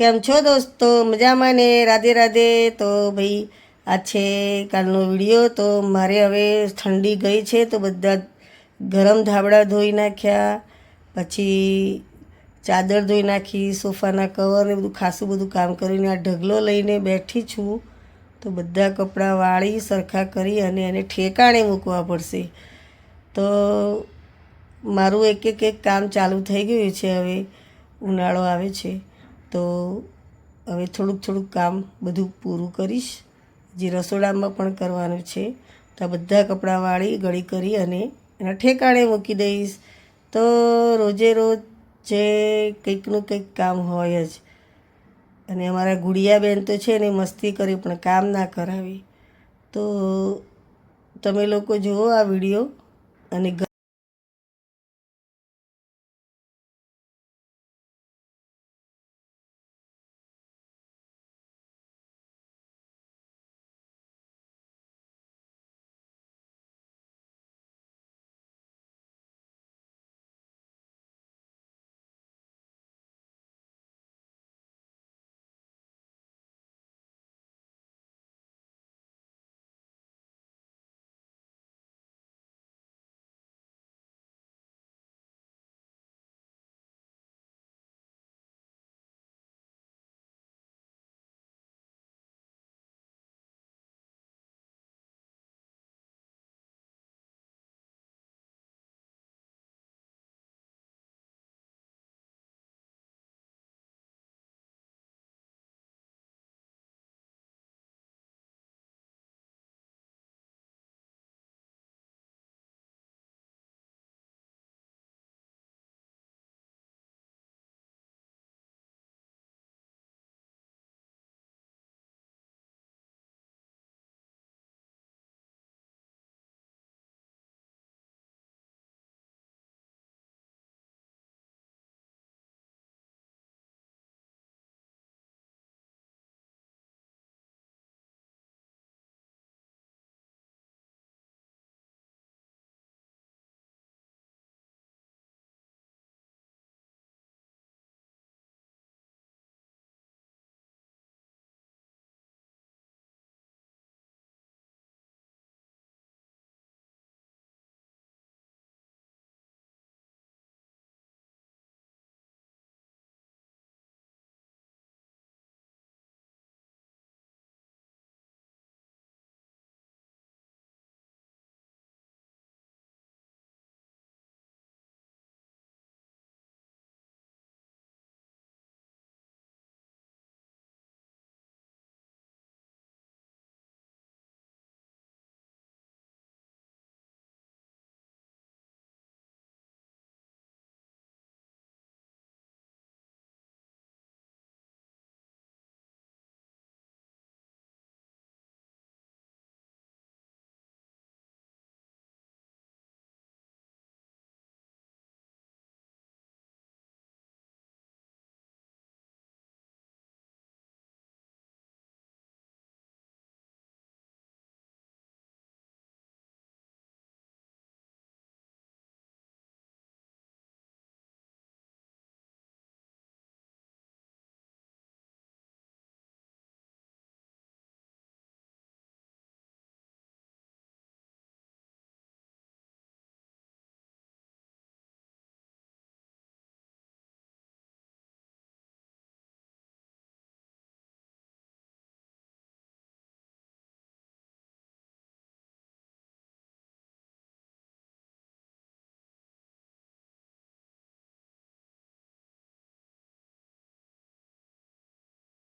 કેમ છો દોસ્તો? મજામાં ને? રાધે રાધે. તો ભાઈ આ છે કાલનો વિડીયો. તો મારે હવે ઠંડી ગઈ છે તો બધા ગરમ ધાબળા ધોઈ નાખ્યા, પછી ચાદર ધોઈ નાખી, સોફાના કવર ને બધું ખાસું બધું કામ કરીને આ ઢગલો લઈને બેઠી છું. તો બધા કપડાં વાળી સરખા કરી અને એને ઠેકાણે મૂકવા પડશે. તો મારું એક કામ ચાલુ થઈ ગયું છે. હવે ઉનાળો આવે છે તો હવે થોડુંક કામ બધું પૂરું કરીશ, જે રસોડામાં પણ કરવાનું છે. તો આ બધા કપડાં વાળી ગળી કરી અને એના ઠેકાણે મૂકી દઈશ. તો રોજે રોજ જે કંઈકનું કંઈક કામ હોય જ. અને અમારા ગુડિયા બેન તો છે ને મસ્તી કરી પણ કામ ના કરાવી. તો તમે લોકો જુઓ આ વિડીયો અને